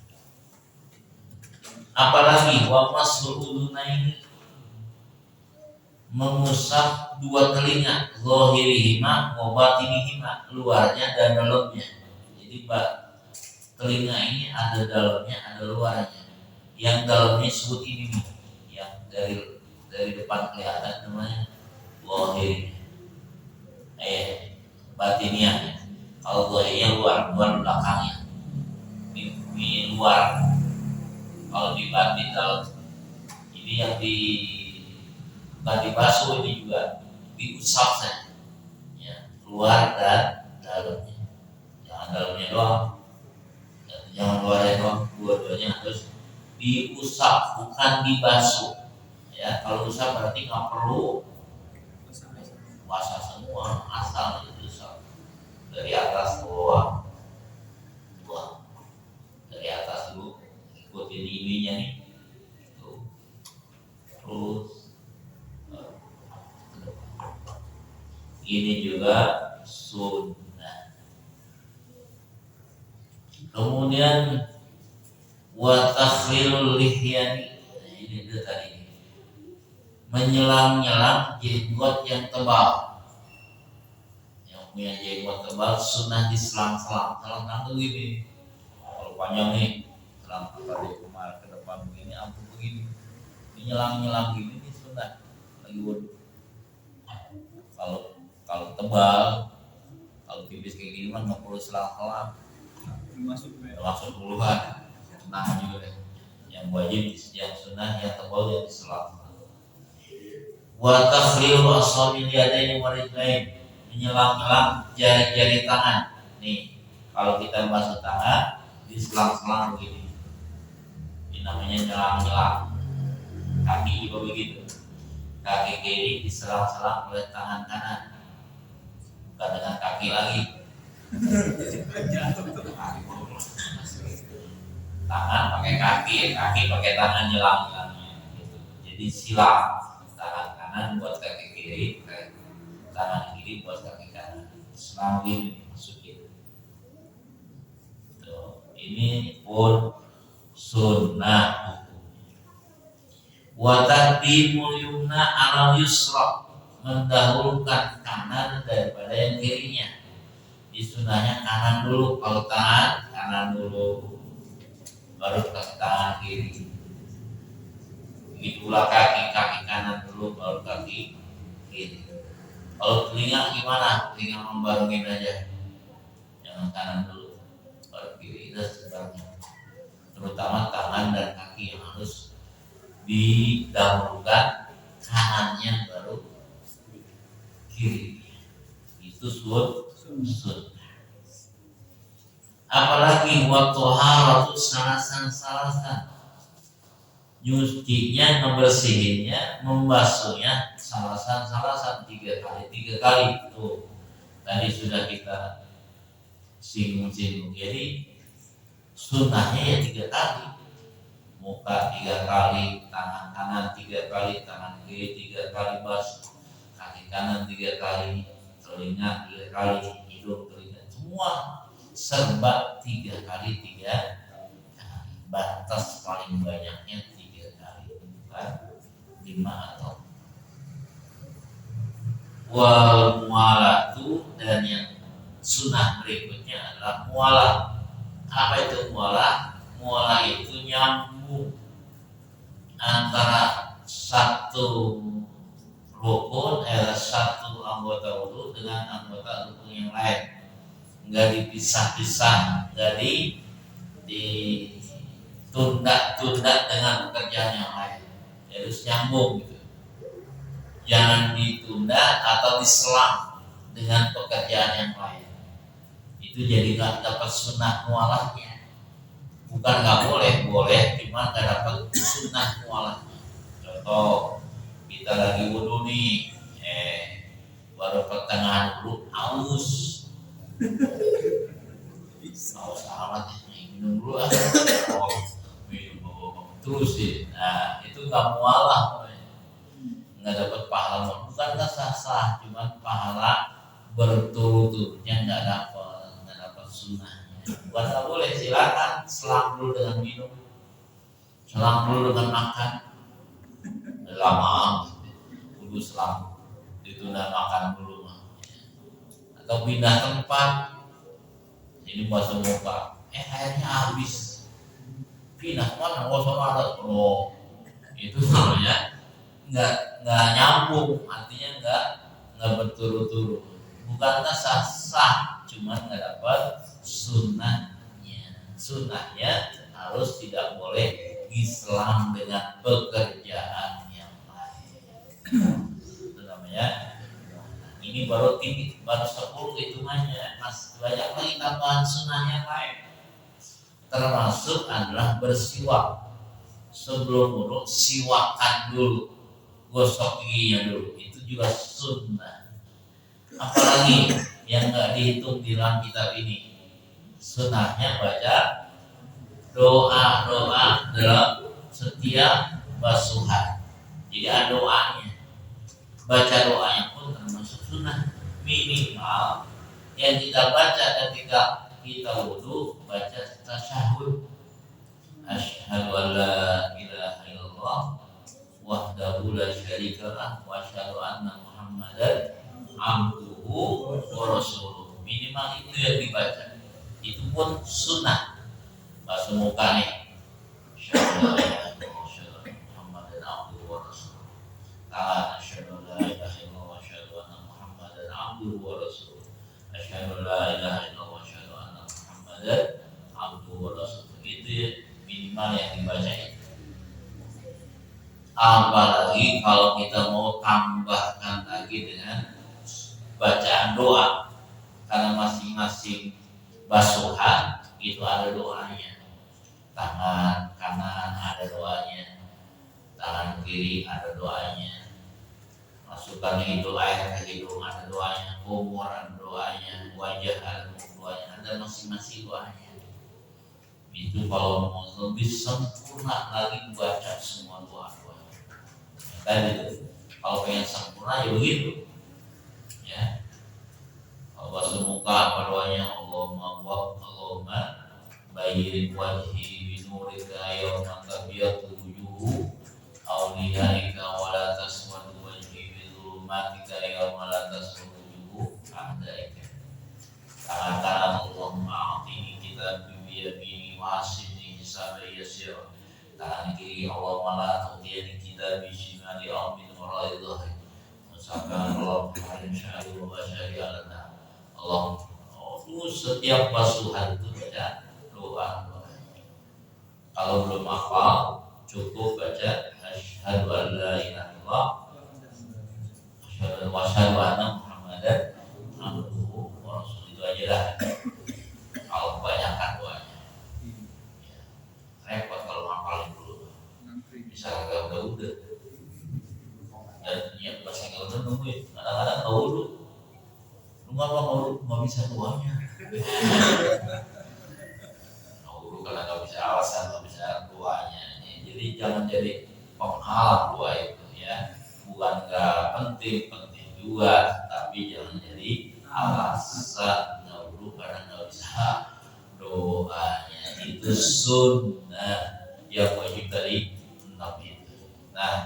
Apalagi wa mas'ul udunaini, mengusap dua telinga, zahirihima wa batinihima, luarnya dan dalamnya. Jadi telinga ini ada dalamnya, ada luarnya. Yang dalamnya sebut ini nih, yang dari depan kelihatan namanya zahir. Batinnya, kalau zahirnya luar belakangnya. Ini luar. Kalau di batin dalam, ini yang bukan dibasuh, ini juga diusap saja. Ya, luar dan dalamnya. Jangan dalamnya doang. Jangan luarnya doang, dua-duanya harus diusap, bukan dibasuh. Ya, kalau usap berarti nggak perlu basah semua, asal diusap dari atas ke bawah. Dari atas dulu, ikutin ininya nih. Tuh. Terus ini juga sunnah. Kemudian Wa takhlilul lihyani, ini dia tadi, menyelang-nyelang jenggot yang tebal. Yang punya jenggot tebal sunnah diselang-selang. Selang-selang tuh gini, kalau panjang nih, selang dari kemarin ke depan begini, ampun begini, nyelang-nyelang gini ini sunnah lagi wudhu. Kalau tebal, kalau tipis kayak gini mah nggak perlu selang-selang. Masuk puluhan. Nah juga deh. Yang wajib yang sunnah yang tebal yang diselang. Wa takhlilu asabil yadaini wa rijlain, menyelang-nyelang jari-jari tangan. Nih, kalau kita basuh tangan diselang-selang begini. Ini namanya nyelang-nyelang. Kaki juga begitu. Kaki kiri diselang-selang oleh tangan kanan. Bukan dengan kaki lagi. Tangan pakai kaki, kaki pakai tangan nyelang-nyelangnya gitu. Jadi silang, tangan kanan buat kaki kiri, tangan kiri buat kaki kanan. Selang ini masukin. Tuh, ini pun sunnah. Wa taqdimul yumna 'ala yusra, mendahulukan kanan daripada yang kirinya. Di sunnahnya kanan dulu, kalau tangan kanan dulu, baru ke tangan kiri. Begitulah kaki kanan dulu, baru kaki kiri. Kalau telinga gimana? Telinga membarengin aja, jangan kanan dulu, baru kiri, dan sebagainya. Terutama tangan dan kaki yang harus didahulukan, kanannya baru kiri. Itu sun. Apalagi waktu haratu salasan, nyucinya, ngebersihinnya, membasuhnya salasan 3 kali. Tuh tadi sudah kita singgung. Jadi sunnahnya ya 3 kali. Muka 3 kali, tangan kanan 3 kali, tangan kiri 3 kali basuh, kaki kanan 3 kali, telinga 3 kali, hidung, telinga, semua serba 3 kali. Batas paling banyaknya 3 kali, bukan 5 atau wal mualatu. Dan yang sunnah berikutnya adalah mualah. Apa itu mualah? Mualah itu nyambung antara satu rukun, satu anggota wudu dengan anggota rukun yang lain. Enggak dipisah-pisah, enggak ditunda dengan pekerjaan yang lain. Harus nyambung gitu. Jangan ditunda atau diselang dengan pekerjaan yang lain. Itu jadi nggak dapat sunnah mualahnya. Bukan nggak boleh, cuma nggak dapat sunnah mualahnya. Contoh, kita lagi wudu nih, baru pertengahan wudu aus amat, minum dulu minum terus sih. Nah itu nggak mualah, nggak dapat pahala. Bukan nggak sah, cuman pahala berturut-turutnya nggak dapat sunnahnya. Bukan nggak boleh, silakan selang dulu dengan minum, selang dulu dengan makan. Lama dulu selang, ditunda makan dulu, atau pindah tempat. Ini basuh muka, airnya habis, pindah mana? Ada. Oh, itu namanya nggak nyambung, artinya nggak berturut-turut. Bukannya sah, cuman nggak dapat sunnahnya. Sunnahnya harus tidak boleh diselang dengan pekerjaan yang lain. Itu namanya. Ini baru 10 hitungannya, masih banyak lagi tambahan sunnah yang lain. Termasuk adalah bersiwak. Sebelum wudu siwakan dulu, gosok giginya dulu, itu juga sunnah. Apalagi yang nggak dihitung di dalam kitab ini, sunnahnya baca doa dalam setiap basuhan. Jadi ada doanya, baca doanya pun termasuk sunnah. Minimal yang kita baca ketika kita wudu, baca tasyahud, asyhadu an la ilaha illallah wahdahu la syarikalah wa asyhadu anna Muhammadan abduhu wa rasuluh. Minimal itu yang dibaca. Itu pun sunnah. Bahasa muka nih. Asyhadu an la ilaha illallah wa asyhadu anna Muhammadan abduhu wa rasuluh. Tangan asyhadu an la ilaha illallah wa asyhadu anna Muhammadan abduhu wa rasuluh. Asyhadu an la ilaha illallah wa asyhadu anna Muhammadan abduhu wa rasuluh. Itu ya, minimal yang dibaca itu. Apalagi kalau kita mau tambahkan lagi dengan bacaan doa, karena masing-masing basuhan itu ada doanya. Tangan kanan ada doanya, tangan kiri ada doanya, masukkan itu air ke hidung ada doanya, umur ada doanya, wajah ada doanya, ada masing-masing doanya. Itu kalau mau lebih sempurna lagi baca semua doa-doa. Tadi itu, kalau pengen sempurna ya begitu, ya. Kalau bahasa muka apa doanya? Allahumma bayyin wajhi binurika yawma tabyatu wujuhu awliyaika wa la taswadu wajhi bizulumatika yawma la taswadu wujuhu a'daika. Tangan kanan Allahumma a'tini kitab biyamini wa asini hisabi yasir. Tangan kiri Allahumma la tu'tiyani kitab bishimali amin wa ra'idhahi. Misalkan Allah harim syahid wa syahid alana Allah. Itu setiap basuhan itu baca doa. Kalau belum hafal cukup baca asyhadu an la ilaha illallah wa asyhadu anna Muhammadan abduhu wa rasuluh. Itu aja dah. Kalau kebanyakan doanya repot kalau hafalin dulu. Bisa agak udah dan yang bahasa nggak udah nungguin. Kadang-kadang tahu dulu. Lu nggak bisa doanya. Tahu kalau nggak bisa alasan, nggak bisa doanya. Jadi jangan jadi penghalang doa itu ya. Bukan nggak penting juga, tapi jangan jadi alasan. Dulu karena nggak bisa doanya. Itu sunnah yang wajib dari Nabi. Nah,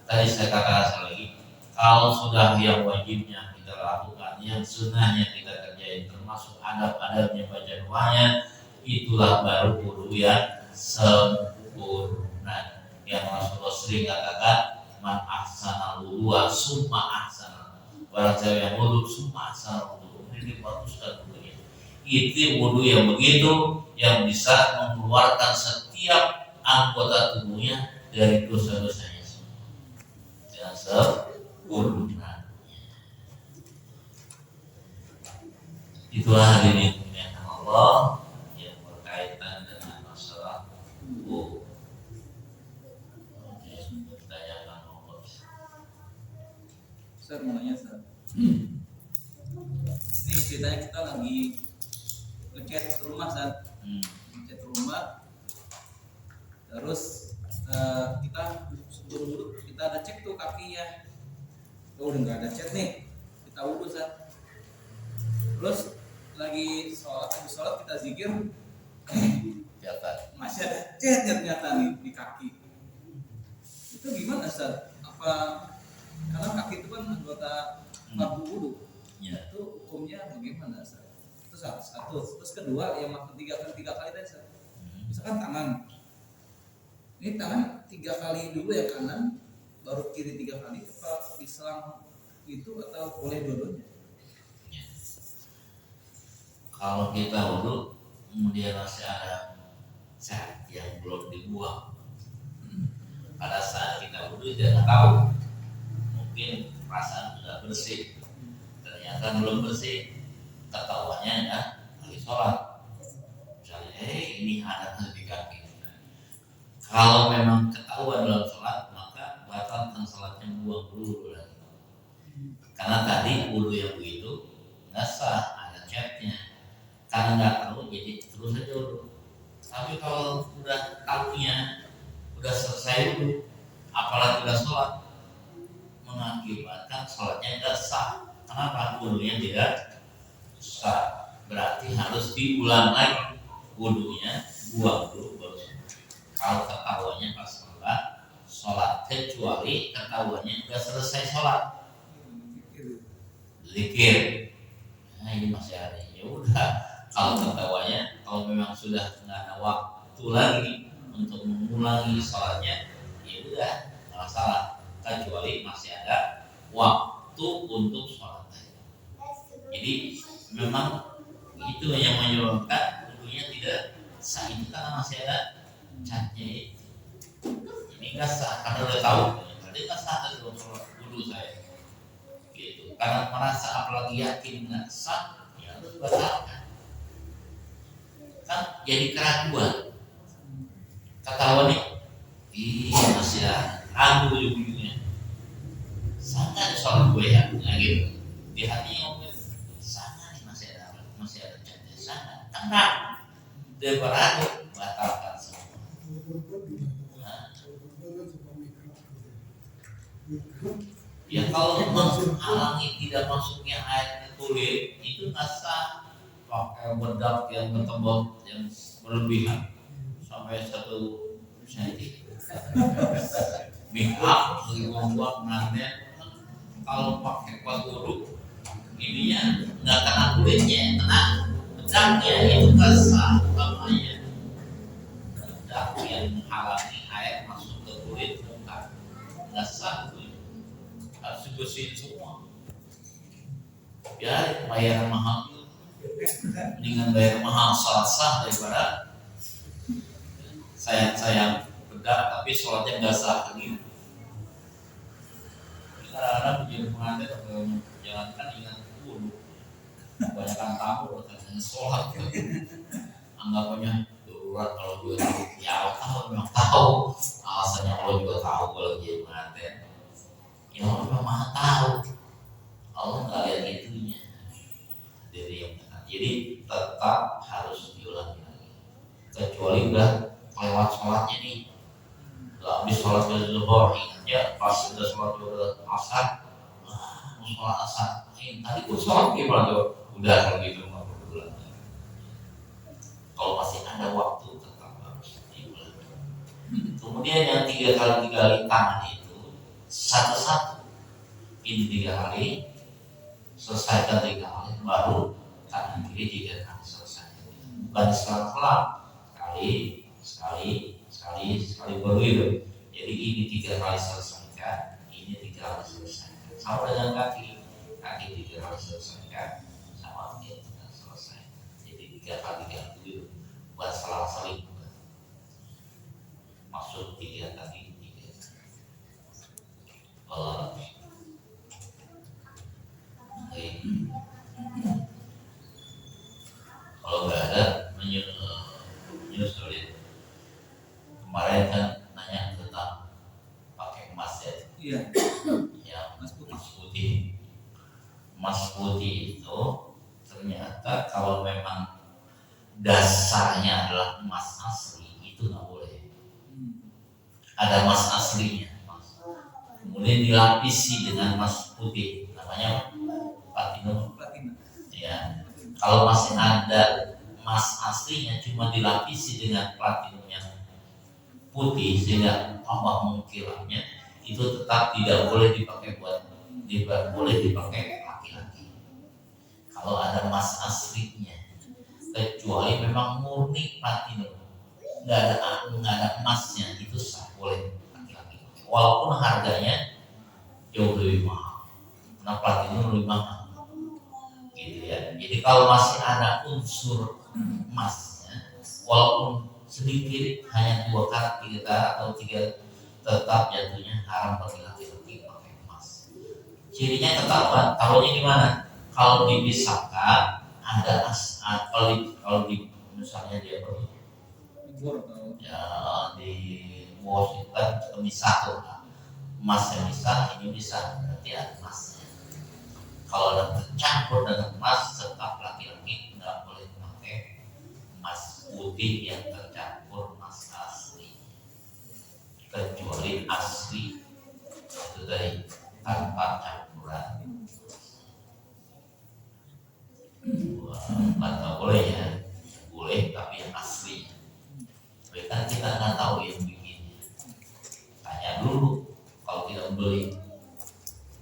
tadi saya katakan lagi, kalau sudah yang wajibnya kita lakukan, yang sunnahnya kita kerjain, termasuk adab-adabnya baca doanya, itulah baru wudu yang sempurna. Yang Rasulullah sering katakan, man ahsanal wudu'a summa ahsanal. Barang siapa yang wudu summa ahsanal wudu, ini dibatuskan wudunya. Itu wudu yang begitu, yang bisa mengeluarkan setiap anggota tubuhnya dari dosa-dosanya. Sempurna. Itulah hadirin yang Allah yang berkaitan dengan masalah wudu. Tanyakan Allah. Ustaz mau nanya Ustaz. Ini ceritanya kita lagi ngecat rumah Ustaz. Ngecat rumah. Terus kita dulu kita ada cek tuh kakinya. Oh udah nggak ada cat nih. Kita wudu Ustaz. Terus lagi habis sholat kita zikir. Masih ada catnya ternyata nih di kaki. Itu gimana Ustaz? Apa karena kaki itu kan anggota fardu wudu. Ya. Itu hukumnya bagaimana Ustaz? Itu satu. Terus kedua yang maksud tiga kali tadi Ustaz. Misalkan tangan. Ini tangan 3 kali dulu yang kanan, baru kiri 3 kali. Apa diselang itu atau boleh dua-duanya? Kalau kita wudu kemudian masih ada cat yang belum dibuang, pada saat kita wudu dia nggak tahu, mungkin perasaan sudah bersih, ternyata belum bersih, ketahuannya ya lagi sholat, misalnya ini ada di kaki. Kalau memang ketahuan dalam sholat, maka batalkan sholatnya, buang dulu lagi. Karena tadi wudu yang begitu nggak sah, ada catnya. Karena nggak tahu, jadi terus aja wudu. Tapi kalau udah tahunya, udah selesai wudu, apalagi udah sholat, mengakibatkan sholatnya nggak sah. Kenapa? Wudunya tidak sah. Berarti harus diulang lagi wudunya, buang dulu baru sholat. kalau ketahuannya pas sholat kecuali ketahuannya udah selesai sholat zikir. Nah ini masih ada, ya udah. Kalau ketahuannya kalau memang sudah nggak ada waktu lagi untuk mengulangi sholatnya, ya udah nggak masalah, kecuali masih ada waktu untuk sholat. Jadi memang itu yang menyebabkan wudhunya tidak sah itu karena masih ada catnya itu. Ini nggak sah karena udah tahu, tadi nggak sah dari sholat wudhu saya. Gitu. Karena merasa apalagi yakin nggak sah, ya harus batalkan. Kan jadi keraguan. Ketahuan nih, iya masih ragu ujung-ujungnya. Sana ada sholat gue ya, nah gitu. Di hatinya mungkin sana nih masih ada catnya sana. Tenang, dia beragu, batalkan semua. Nah. Ya kalau menghalangi tidak masuknya air ke kulit itu nggak sah. Pakai bedak yang bertembok yang berlebihan sampai 1 cm. Make up lagi membuat magnet. Kalau pakai kuat guru, ininya nggak kena kulitnya, kena bedaknya, itu nggak sah namanya. Bedak yang menghalangi air masuk ke kulit nggak sah, harus dibersihin semua. Ya bayar mahal. Mendingan bayar mahal sholat sah daripada sayang bedak tapi sholatnya nggak sah gitu. Kadang-kadang menjadi pengantin atau menjalankan ingat dulu kebanyakan tamu katanya sholat anggapannya darurat. Kalau juga tahu ya Allah memang tahu alasannya, Allah juga tahu kalau jadi pengantin ya Allah memang tahu, Allah nggak lihat itunya dari yang. Jadi tetap harus diulangi lagi, kecuali udah lewat sholatnya nih, udah habis sholat zuhur, ingatnya pas udah sholat asar, mau sholat asar, tadi gue sholat gimana tuh, udah kalau gitu nggak perlu diulangi. Kalau masih ada waktu tetap harus diulangi. Kemudian yang 3 kali tangan itu satu-satu, ini 3 kali, selesaikan 3 kali, baru kanan kiri 3 kali selesai. Bukan selang-selang sekali baru itu. Jadi ini 3 kali selesaikan, ini 3 kali selesaikan. Sama dengan kaki 3 kali selesaikan, sama ini 3 kali selesai. Jadi 3 kali itu buat selang-seling. Maksud 3 kali 3. Kalau nggak ada menyusul kemarin kan nanya tentang pakai emas ya. Iya. Ya emas putih itu ternyata kalau memang dasarnya adalah emas asli itu nggak boleh. Ada emas aslinya, kemudian dilapisi dengan emas putih, namanya platinum. Ya. Kalau masih ada emas aslinya cuma dilapisi dengan platinum yang putih sehingga tambah mengkilapnya, itu tetap tidak boleh dipakai laki-laki. Kalau ada emas aslinya, kecuali memang murni platinum, nggak ada emasnya, itu sah boleh laki-laki. Walaupun harganya jauh lebih mahal, karena platinum lebih mahal. Gitu ya. Jadi kalau masih ada unsur emasnya, walaupun sedikit, hanya 2 karat, 3 karat atau 3, tetap jatuhnya haram bagi laki-laki pakai emas. Cirinya tetap, tahunya gimana? Kalau dipisahkan ada kalau di misalnya dia ya di Washington misah tuh, emasnya misah, ini misah, berarti ada emasnya. Kalau ada tercampur dengan emas, tetap laki-laki nggak boleh pakai emas putih yang tercampur emas asli, kecuali asli itu dari tanpa campuran. Nggak boleh ya, boleh tapi yang asli. Kan kita nggak tahu ya beli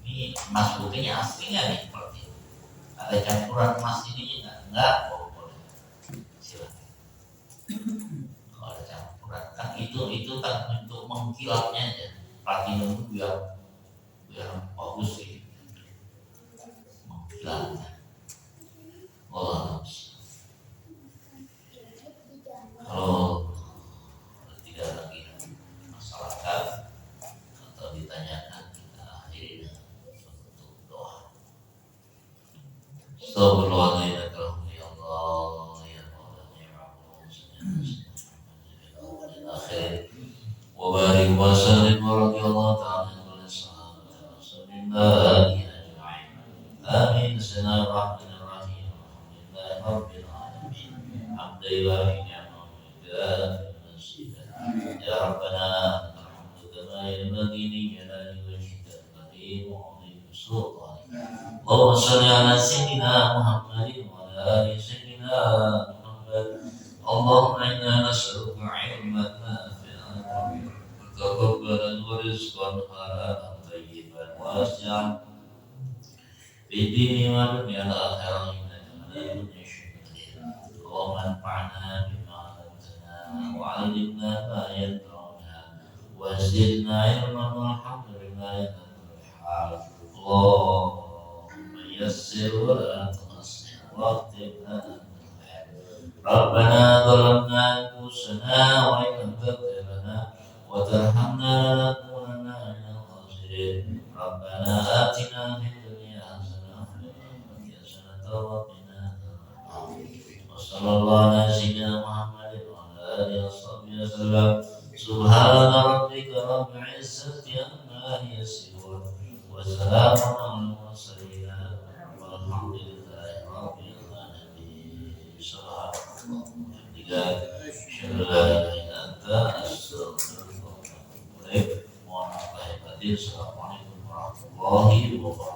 ini emas putihnya aslinya nih seperti itu. Ada campuran emas ini enggak boleh silakan. Kalau ada campuran kan itu kan untuk mengkilapnya aja, platinum biar bagus sih mengkilapnya. Allah, kalau tidak lagi masyarakat atau ditanyakan, kita akhiri dengan suatu doa. Astagfirullahaladzim, ya Allah, ya Allah, ya Allah, akhir. Wa barik wa sallim wa radiyallahu ta'ala wa rasulillah ajma'in. Amin. Bismillahirrahmanirrahim. Alhamdulillahi rabbil alamin. Alhamdulillahi ya Rabbana alhamdu kama yanbaghi li jalali wajhika al-karim wa 'azimi sultanik. Allahumma shalli ala sayyidina Muhammadin wa ala ali sayyidina Muhammad. Allahumma inna nas'aluka 'ilman nafi'an wa taqabbalan wa rizqan halalan tayyiban wasi'an fid dini wa dunya al-akhirah innaka la tudhi'u syai'an. Allahumma anfa'na bima 'allamtana wa 'allimna ma yanfa'una wa zidna 'ilman walhamdulillahi ala hal. Allahumma yassir wa la tu'assir waqtina Rabbana zalamna anfusana wa in lam taghfir lana wa tarhamna lanakunanna minal khasirin. Rabbana atina fid dunya hasanah wa fil akhirati hasanah wa qina adzabannar. Wa sallallahu ala sayyidina Muhammadin wa ala alihi washabbihi wasallam. Subhana rabbika rabbil izzati amma yasifun wa salamun alal mursalin walhamdulillahi rabbil alamin. Assalamualaikum warahmatullahi wabarakatuh.